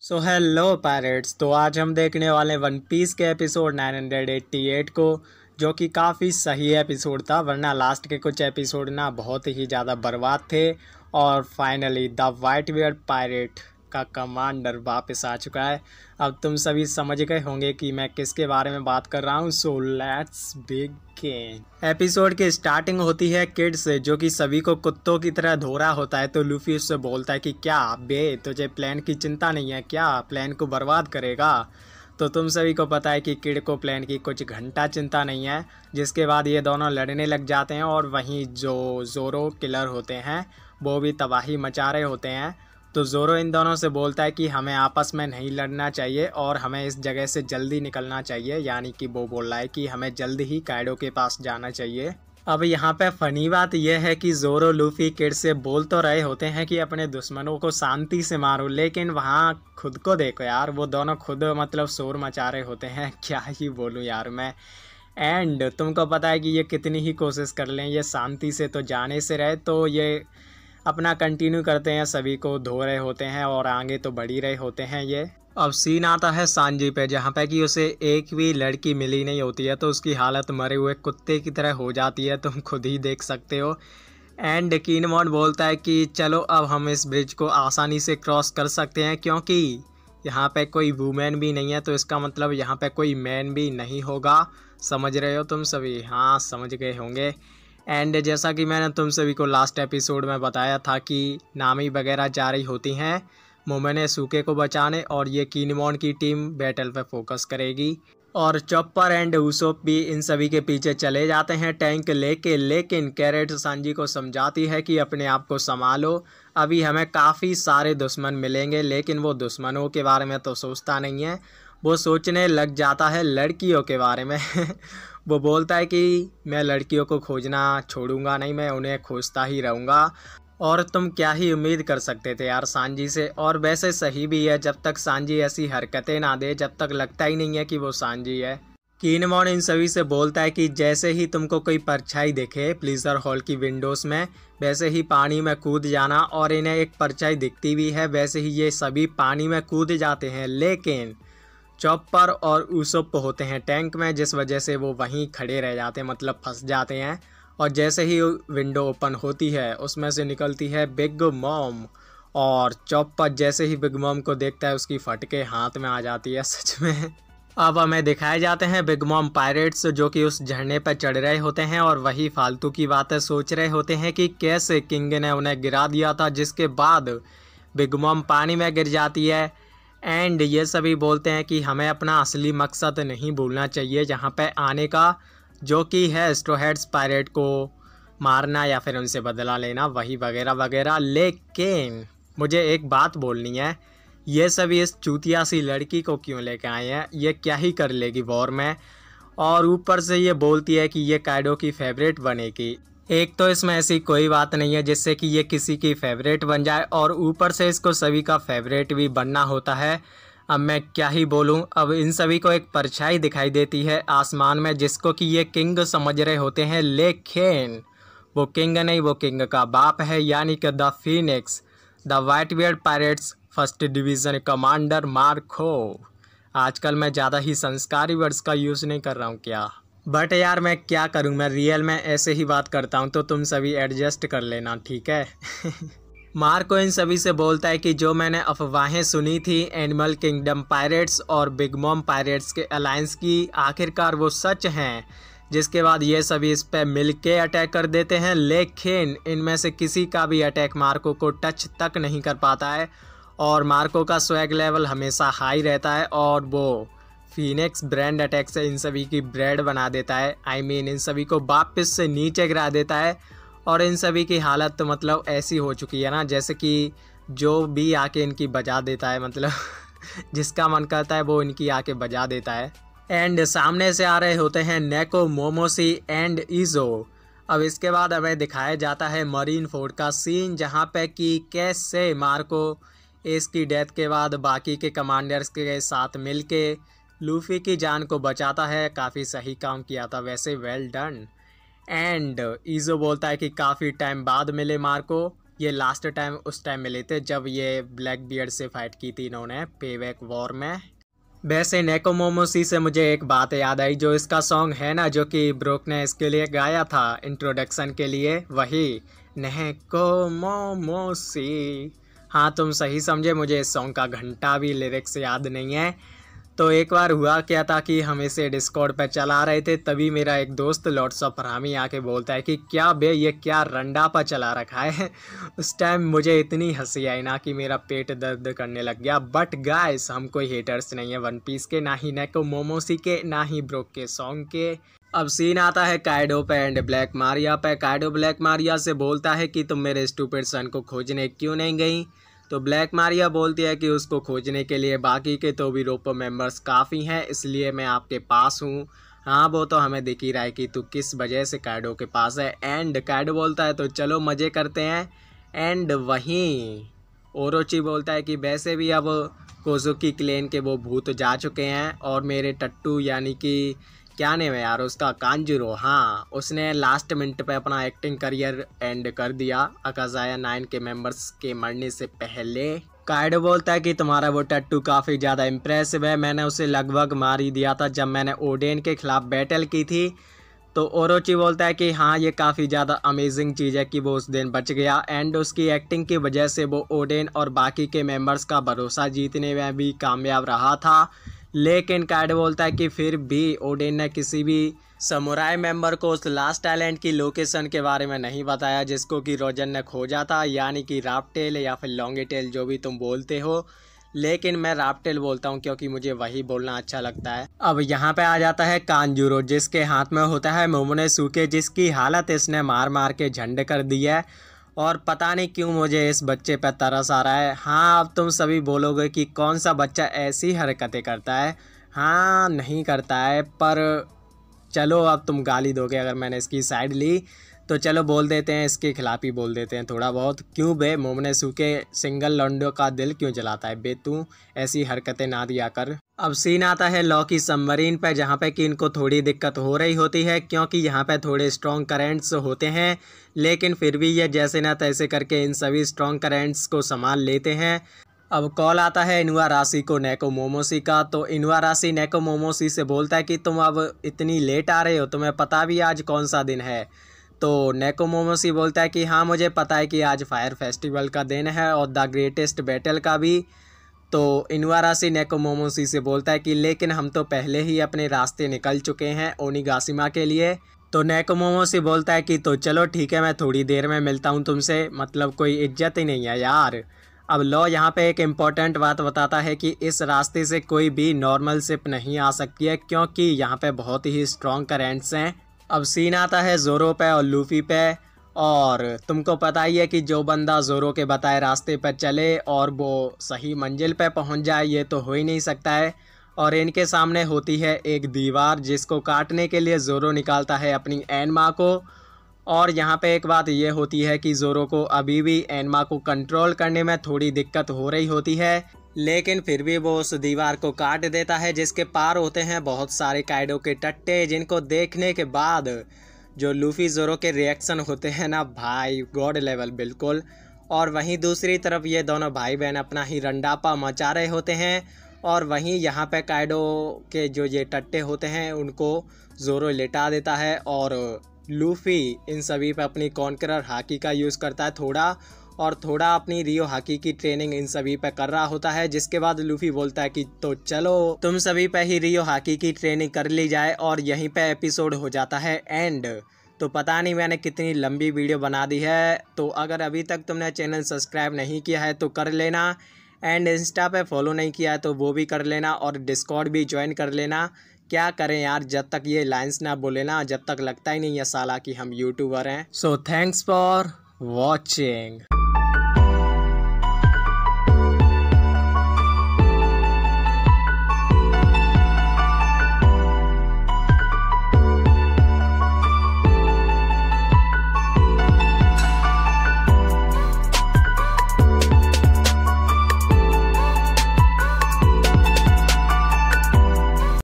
So hello pirates. तो आज हम देखने वाले वन पीस के एपिसोड 988 को, जो कि काफ़ी सही एपिसोड था, वरना लास्ट के कुछ एपिसोड ना बहुत ही ज़्यादा बर्बाद थे। और finally the white beard pirate का कमांडर वापस आ चुका है। अब तुम सभी समझ गए होंगे कि मैं किसके बारे में बात कर रहा हूँ। So let's begin. एपिसोड की स्टार्टिंग होती है किड से, जो कि सभी को कुत्तों की तरह धो रहा होता है। तो लूफी उससे बोलता है कि क्या बे, तुझे प्लान की चिंता नहीं है क्या? प्लान को बर्बाद करेगा। तो तुम सभी को पता है कि किड को प्लान की कुछ घंटा चिंता नहीं है। जिसके बाद ये दोनों लड़ने लग जाते हैं और वहीं जो जोरो किलर होते हैं वो भी तबाही मचा रहे होते हैं। तो जोरो इन दोनों से बोलता है कि हमें आपस में नहीं लड़ना चाहिए और हमें इस जगह से जल्दी निकलना चाहिए। यानी कि वो बोल रहा है कि हमें जल्द ही काइडो के पास जाना चाहिए। अब यहाँ पे फनी बात यह है कि जोरो लूफी किड से बोल तो रहे होते हैं कि अपने दुश्मनों को शांति से मारो, लेकिन वहाँ खुद को देखो यार, वो दोनों खुद मतलब शोर मचा रहे होते हैं। क्या ही बोलूँ यार मैं। एंड तुमको पता है कि ये कितनी ही कोशिश कर लें, ये शांति से तो जाने से रहे, तो ये अपना कंटिन्यू करते हैं, सभी को धो रहे होते हैं और आगे तो बढ़ ही रहे होते हैं ये। अब सीन आता है सांजी पे, जहाँ पे कि उसे एक भी लड़की मिली नहीं होती है। तो उसकी हालत मरे हुए कुत्ते की तरह हो जाती है, तुम खुद ही देख सकते हो। एंड किनेमोन बोलता है कि चलो अब हम इस ब्रिज को आसानी से क्रॉस कर सकते हैं, क्योंकि यहाँ पे कोई वुमेन भी नहीं है। तो इसका मतलब यहाँ पे कोई मैन भी नहीं होगा। समझ रहे हो तुम सभी? हाँ, समझ गए होंगे। एंड जैसा कि मैंने तुम सभी को लास्ट एपिसोड में बताया था कि नामी वगैरह जा रही होती हैं मोमेने सूके को बचाने, और ये किनेमोन की टीम बैटल पे फोकस करेगी। और चॉपर एंड उसोप भी इन सभी के पीछे चले जाते हैं टैंक लेके। लेकिन कैरेट सांजी को समझाती है कि अपने आप को संभालो, अभी हमें काफ़ी सारे दुश्मन मिलेंगे। लेकिन वो दुश्मनों के बारे में तो सोचता नहीं है, वो सोचने लग जाता है लड़कियों के बारे में। वो बोलता है कि मैं लड़कियों को खोजना छोड़ूंगा नहीं, मैं उन्हें खोजता ही रहूँगा। और तुम क्या ही उम्मीद कर सकते थे यार सांजी से। और वैसे सही भी है, जब तक सांजी ऐसी हरकतें ना दे, जब तक लगता ही नहीं है कि वो सांजी है। किनेमोन इन सभी से बोलता है कि जैसे ही तुमको कोई परछाई दिखे प्लीजर हॉल की विंडोज़ में, वैसे ही पानी में कूद जाना। और इन्हें एक परछाई दिखती भी है, वैसे ही ये सभी पानी में कूद जाते हैं। लेकिन चॉपर और उसोप होते हैं टैंक में, जिस वजह से वो वहीं खड़े रह जाते हैं, मतलब फंस जाते हैं। और जैसे ही विंडो ओपन होती है उसमें से निकलती है बिग मॉम, और चॉपर जैसे ही बिग मॉम को देखता है उसकी फटके हाथ में आ जाती है सच में। अब हमें दिखाए जाते हैं बिग मॉम पायरेट्स, जो कि उस झरने पर चढ़ रहे होते हैं और वही फालतू की बातें सोच रहे होते हैं कि कैसे किंग ने उन्हें गिरा दिया था। जिसके बाद बिग मॉम पानी में गिर जाती है। एंड ये सभी बोलते हैं कि हमें अपना असली मकसद नहीं भूलना चाहिए यहाँ पे आने का, जो कि है स्ट्रॉ हैट्स पायरेट को मारना या फिर उनसे बदला लेना, वही वगैरह वगैरह। लेकिन मुझे एक बात बोलनी है, ये सभी इस चूतिया सी लड़की को क्यों लेके आए हैं? ये क्या ही कर लेगी वॉर में? और ऊपर से ये बोलती है कि ये काइडो की फेवरेट बनेगी। एक तो इसमें ऐसी कोई बात नहीं है जिससे कि ये किसी की फेवरेट बन जाए, और ऊपर से इसको सभी का फेवरेट भी बनना होता है। अब मैं क्या ही बोलूं। अब इन सभी को एक परछाई दिखाई देती है आसमान में, जिसको कि ये किंग समझ रहे होते हैं। लेकिन वो किंग नहीं, वो किंग का बाप है, यानी कि the Phoenix, the white beard pirates first division commander Marco. आजकल मैं ज़्यादा ही संस्कारी वर्ड्स का यूज़ नहीं कर रहा हूँ क्या? बट यार मैं क्या करूँ, मैं रियल में ऐसे ही बात करता हूँ, तो तुम सभी एडजस्ट कर लेना, ठीक है? मार्को इन सभी से बोलता है कि जो मैंने अफवाहें सुनी थी एनिमल किंगडम पायरेट्स और बिग मॉम पायरेट्स के अलायंस की, आखिरकार वो सच हैं। जिसके बाद ये सभी इस पे मिलके अटैक कर देते हैं। लेकिन इनमें से किसी का भी अटैक मार्को को टच तक नहीं कर पाता है, और मार्को का स्वैग लेवल हमेशा हाई रहता है, और वो फीनिक्स ब्रांड अटैक से इन सभी की ब्रेड बना देता है। आई मीन इन सभी को वापस से नीचे गिरा देता है। और इन सभी की हालत तो मतलब ऐसी हो चुकी है ना, जैसे कि जो भी आके इनकी बजा देता है, मतलब जिसका मन करता है वो इनकी आके बजा देता है। एंड सामने से आ रहे होते हैं नेको, मोमोसी एंड इजो। अब इसके बाद हमें दिखाया जाता है मरीन फोर्ट का सीन, जहाँ पे कि कैसे मार्को इसकी डेथ के बाद बाकी के कमांडर्स के साथ मिलके लूफी की जान को बचाता है। काफ़ी सही काम किया था वैसे, वेल डन। एंड ईजो बोलता है कि काफ़ी टाइम बाद मिले मार्को, ये लास्ट टाइम उस टाइम मिले थे जब ये ब्लैक बियर्ड से फाइट की थी इन्होंने पेबैक वॉर में। वैसे नेकोमोमोसी से मुझे एक बात याद आई, जो इसका सॉन्ग है ना जो कि ब्रोक ने इसके लिए गाया था इंट्रोडक्शन के लिए, वही नेकोमोमोसी। हाँ तुम सही समझे, मुझे इस सॉन्ग का घंटा भी लिरिक्स याद नहीं है। तो एक बार हुआ क्या था कि हम इसे डिस्कॉर्ड पे चला रहे थे, तभी मेरा एक दोस्त लॉर्ड्स ऑफ फरहामी आके बोलता है कि क्या बे ये क्या रंडापा चला रखा है। उस टाइम मुझे इतनी हंसी आई ना कि मेरा पेट दर्द करने लग गया। बट गाइस हम कोई हेटर्स नहीं है वन पीस के, ना ही नेकोमोमोसी के, ना ही ब्रोक के सॉन्ग के। अब सीन आता है काइडो पे एंड ब्लैक मारिया पे। काइडो ब्लैक मारिया से बोलता है कि तुम मेरे स्टूपिड सन को खोजने क्यों नहीं गई। तो ब्लैक मारिया बोलती है कि उसको खोजने के लिए बाकी के तो भी रोपो मेंबर्स काफ़ी हैं, इसलिए मैं आपके पास हूँ। हाँ वो तो हमें दिख ही रहा है कि तू किस वजह से काइडो के पास है। एंड काइडो बोलता है तो चलो मज़े करते हैं। एंड वहीं ओरोची बोलता है कि वैसे भी अब कोजुकी क्लेन के वो भूत जा चुके हैं और मेरे टट्टू यानी कि क्या नेम है यार उसका, कांजुरो, हाँ उसने लास्ट मिनट पे अपना एक्टिंग करियर एंड कर दिया अकाजाया 9 के मेंबर्स के मरने से पहले। काइडो बोलता है कि तुम्हारा वो टट्टू काफ़ी ज़्यादा इम्प्रेसिव है, मैंने उसे लगभग मार ही दिया था जब मैंने ओडेन के खिलाफ बैटल की थी। तो ओरोची बोलता है कि हाँ ये काफ़ी ज़्यादा अमेजिंग चीज़ है कि वो उस दिन बच गया एंड उसकी एक्टिंग की वजह से वो ओडेन और बाकी के मेंबर्स का भरोसा जीतने में भी कामयाब रहा था। लेकिन काइडो बोलता है कि फिर भी ओडेन ने किसी भी समुराई मेंबर को उस लास्ट आइलैंड की लोकेशन के बारे में नहीं बताया जिसको कि रोजन ने खोजा था, यानी कि राफ्टेल या फिर लॉन्गेटेल जो भी तुम बोलते हो, लेकिन मैं राफ्टेल बोलता हूँ क्योंकि मुझे वही बोलना अच्छा लगता है। अब यहाँ पे आ जाता है कांजुरो जिसके हाथ में होता है मोमोनोसुके, जिसकी हालत इसने मार मार के झंड कर दी है और पता नहीं क्यों मुझे इस बच्चे पर तरस आ रहा है। हाँ अब तुम सभी बोलोगे कि कौन सा बच्चा ऐसी हरकतें करता है, हाँ नहीं करता है, पर चलो अब तुम गाली दोगे अगर मैंने इसकी साइड ली, तो चलो बोल देते हैं इसके खिलाफ ही बोल देते हैं थोड़ा बहुत। क्यों बे मोमोनोसुके सिंगल लॉन्डो का दिल क्यों जलाता है बे, तू ऐसी हरकतें ना दिया कर। अब सीन आता है लॉ की सबमरीन पे जहाँ पे कि इनको थोड़ी दिक्कत हो रही होती है क्योंकि यहाँ पे थोड़े स्ट्रॉन्ग करेंट्स होते हैं, लेकिन फिर भी ये जैसे ना तैसे करके इन सभी स्ट्रॉन्ग करेंट्स को संभाल लेते हैं। अब कॉल आता है इनुआराशी को नेकोमोमोसी का। तो इनुआराशी नेकोमोमोसी से बोलता है कि तुम अब इतनी लेट आ रहे हो, तुम्हें पता भी आज कौन सा दिन है। तो नेकोमोमोसी बोलता है कि हाँ मुझे पता है कि आज फायर फेस्टिवल का दिन है और द ग्रेटेस्ट बैटल का भी। तो इनुआराशी नेकोमोमोसी से बोलता है कि लेकिन हम तो पहले ही अपने रास्ते निकल चुके हैं ओनिगाशिमा के लिए। तो नेकोमोमोसी बोलता है कि तो चलो ठीक है मैं थोड़ी देर में मिलता हूँ तुमसे, मतलब कोई इज्जत ही नहीं है यार। अब लॉ यहाँ पे एक इम्पॉर्टेंट बात बताता है कि इस रास्ते से कोई भी नॉर्मल शिप नहीं आ सकती है क्योंकि यहाँ पे बहुत ही स्ट्रॉन्ग करेंट्स हैं। अब सीन आता है जोरो पे और लूफी पे, और तुमको पता ही है कि जो बंदा जोरो के बताए रास्ते पर चले और वो सही मंजिल पे पहुँच जाए ये तो हो ही नहीं सकता है। और इनके सामने होती है एक दीवार जिसको काटने के लिए जोरो निकालता है अपनी एनमा को। और यहाँ पे एक बात ये होती है कि जोरो को अभी भी एनमा को कंट्रोल करने में थोड़ी दिक्कत हो रही होती है, लेकिन फिर भी वो उस दीवार को काट देता है जिसके पार होते हैं बहुत सारे काइडो के टट्टे, जिनको देखने के बाद जो लूफी जोरो के रिएक्शन होते हैं ना भाई गॉड लेवल बिल्कुल। और वहीं दूसरी तरफ ये दोनों भाई बहन अपना ही रंडापा मचा रहे होते हैं और वहीं यहाँ पे काइडो के जो ये टट्टे होते हैं उनको जोरो लेटा देता है और लूफी इन सभी पे अपनी कॉन्करर हाकी का यूज़ करता है थोड़ा अपनी रियो हाकी की ट्रेनिंग इन सभी पे कर रहा होता है, जिसके बाद लूफी बोलता है कि तो चलो तुम सभी पे ही रियो हाकी की ट्रेनिंग कर ली जाए, और यहीं पे एपिसोड हो जाता है एंड। तो पता नहीं मैंने कितनी लंबी वीडियो बना दी है, तो अगर अभी तक तुमने चैनल सब्सक्राइब नहीं किया है तो कर लेना एंड इंस्टा पे फॉलो नहीं किया है तो वो भी कर लेना और डिस्कॉर्ड भी ज्वाइन कर लेना। क्या करें यार, जब तक ये लाइन्स ना बोले ना जब तक लगता ही नहीं है साला कि हम यूट्यूबर हैं। So thanks for watching.